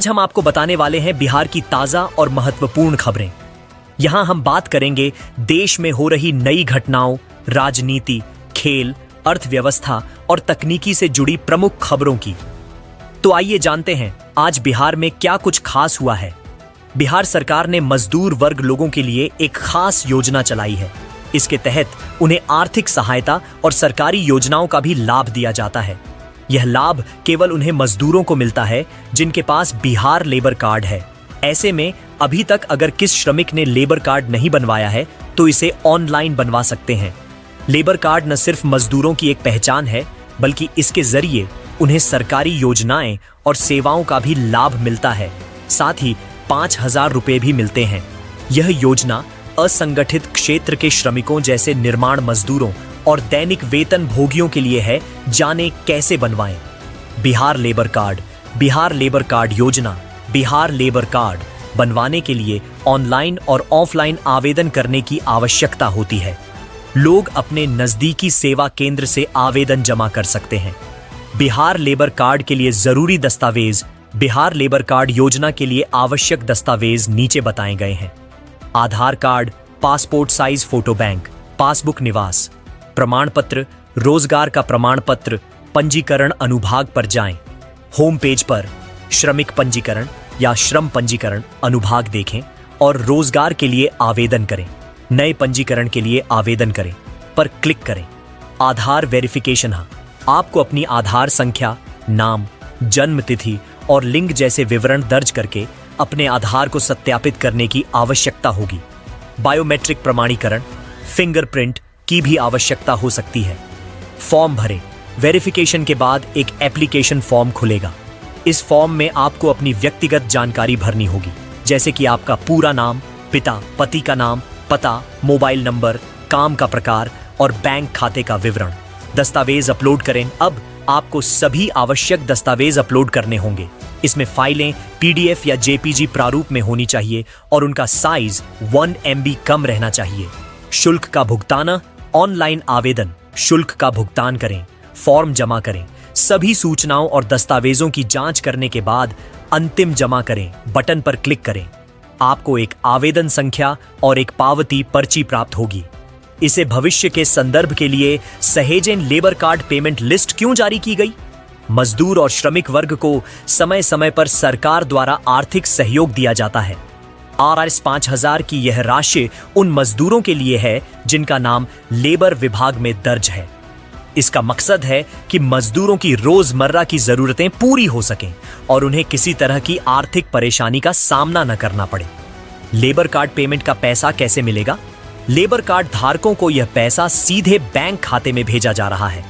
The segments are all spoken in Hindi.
आज हम आपको बताने वाले हैं बिहार की ताजा और महत्वपूर्ण खबरें। यहां हम बात करेंगे देश में हो रही नई घटनाओं, राजनीति, खेल, अर्थव्यवस्था और तकनीकी से जुड़ी प्रमुख खबरों की। तो आइए जानते हैं आज बिहार में क्या कुछ खास हुआ है। बिहार सरकार ने मजदूर वर्ग लोगों के लिए एक खास योजना चलाई है। इसके तहत उन्हें आर्थिक सहायता और सरकारी योजनाओं का भी लाभ दिया जाता है। यह लाभ केवल उन्हें मजदूरों को मिलता है जिनके पास बिहार लेबर कार्ड है। ऐसे में अभी तक अगर किस श्रमिक ने लेबर कार्ड नहीं बनवाया है तो इसे ऑनलाइन बनवा सकते हैं। लेबर कार्ड न सिर्फ मजदूरों की एक पहचान है, बल्कि इसके जरिए उन्हें सरकारी योजनाएं और सेवाओं का भी लाभ मिलता है। साथ ही 5,000 रुपए भी मिलते हैं। यह योजना असंगठित क्षेत्र के श्रमिकों जैसे निर्माण मजदूरों और दैनिक वेतन भोगियों के लिए है। जाने कैसे बनवाएं। बिहार लेबर कार्ड योजना। बिहार लेबर कार्ड बनवाने के लिए ऑनलाइन और ऑफलाइन आवेदन करने की आवश्यकता होती है। लोग अपने नजदीकी सेवा केंद्र से आवेदन जमा कर सकते हैं। बिहार लेबर कार्ड के लिए जरूरी दस्तावेज। बिहार लेबर कार्ड योजना के लिए आवश्यक दस्तावेज नीचे बताए गए हैं। Aadhaar card, passport size photo bank, passbook निवास प्रमाण पत्र, रोजगार का प्रमाण पत्र, पंजीकरण अनुभाग पर जाएं। होम पेज पर श्रमिक पंजीकरण या श्रम पंजीकरण अनुभाग देखें और रोजगार के लिए आवेदन करें। नए पंजीकरण के लिए आवेदन करें पर क्लिक करें। आधार वेरिफिकेशन। आपको अपनी आधार संख्या, नाम, जन्म तिथि और लिंग जैसे विवरण दर्ज करके अपने आधार को सत्यापित करने की आवश्यकता होगी। बायोमेट्रिक प्रमाणीकरण, फिंगरप्रिंट की भी आवश्यकता हो सकती है। फॉर्म भरें। वेरिफिकेशन के बाद एक एप्लीकेशन फॉर्म खुलेगा। इस फॉर्म में आपको अपनी व्यक्तिगत जानकारी भरनी होगी, जैसे कि आपका पूरा नाम, पिता पति का नाम, पता, मोबाइल नंबर, काम का प्रकार और बैंक खाते का विवरण। दस्तावेज अपलोड करें। अब आपको सभी आवश्यक दस्तावेज अपलोड करने होंगे। इसमें फाइलें पीडीएफ या जेपीजी प्रारूप में होनी चाहिए और उनका साइज 1 MB कम रहना चाहिए। शुल्क का भुगतान। ऑनलाइन आवेदन। शुल्क का भुगतान करें, फॉर्म जमा करें। सभी सूचनाओं और दस्तावेजों की जांच करने के बाद अंतिम जमा करें बटन पर क्लिक करें। आपको एक आवेदन संख्या और एक पावती पर्ची प्राप्त होगी। इसे भविष्य के संदर्भ के लिए सहेजें। लेबर कार्ड पेमेंट लिस्ट क्यों जारी की गई? मजदूर और श्रमिक वर्ग को समय समय पर सरकार द्वारा आर्थिक सहयोग दिया जाता है। RS 5,000 की यह राशि उन मजदूरों के लिए है जिनका नाम लेबर विभाग में दर्ज है। इसका मकसद है कि मजदूरों की रोजमर्रा की जरूरतें पूरी हो सकें और उन्हें किसी तरह की आर्थिक परेशानी का सामना न करना पड़े। लेबर कार्ड पेमेंट का पैसा कैसे मिलेगा? लेबर कार्ड धारकों को यह पैसा सीधे बैंक खाते में भेजा जा रहा है।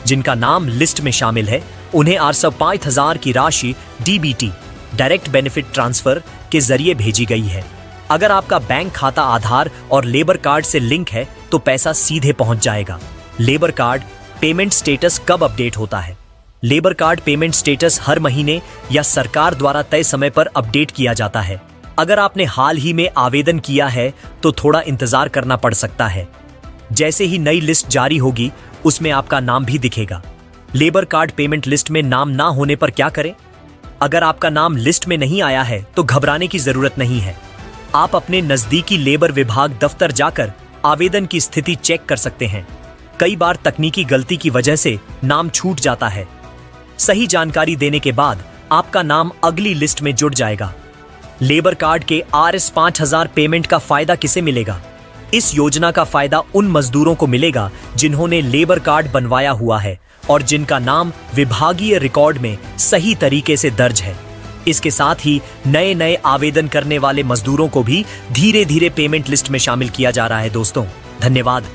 जिनका नाम लिस्ट में शामिल है उन्हें RS 5,000 की राशि DBT डायरेक्ट बेनिफिट ट्रांसफर के जरिए भेजी गई है। अगर आपका बैंक खाता आधार और लेबर कार्ड से लिंक है तो पैसा सीधे पहुंच जाएगा। लेबर कार्ड पेमेंट स्टेटस कब अपडेट होता है? लेबर कार्ड पेमेंट स्टेटस हर महीने या सरकार द्वारा तय समय पर अपडेट किया जाता है। अगर आपने हाल ही में आवेदन किया है तो थोड़ा इंतजार करना पड़ सकता है। जैसे ही नई लिस्ट जारी होगी उसमें आपका नाम भी दिखेगा। लेबर कार्ड पेमेंट लिस्ट में नाम ना होने पर क्या करें? अगर आपका नाम लिस्ट में नहीं आया है तो घबराने की जरूरत नहीं है। आप अपने नजदीकी लेबर विभाग दफ्तर जाकर आवेदन की स्थिति चेक कर सकते हैं। कई बार तकनीकी गलती की वजह से नाम छूट जाता है। सही जानकारी देने के बाद आपका नाम अगली लिस्ट में जुड़ जाएगा। लेबर कार्ड के RS 5,000 पेमेंट का फायदा किसे मिलेगा? इस योजना का फायदा उन मजदूरों को मिलेगा जिन्होंने लेबर कार्ड बनवाया हुआ है और जिनका नाम विभागीय रिकॉर्ड में सही तरीके से दर्ज है। इसके साथ ही नए नए आवेदन करने वाले मजदूरों को भी धीरे धीरे पेमेंट लिस्ट में शामिल किया जा रहा है। दोस्तों, धन्यवाद।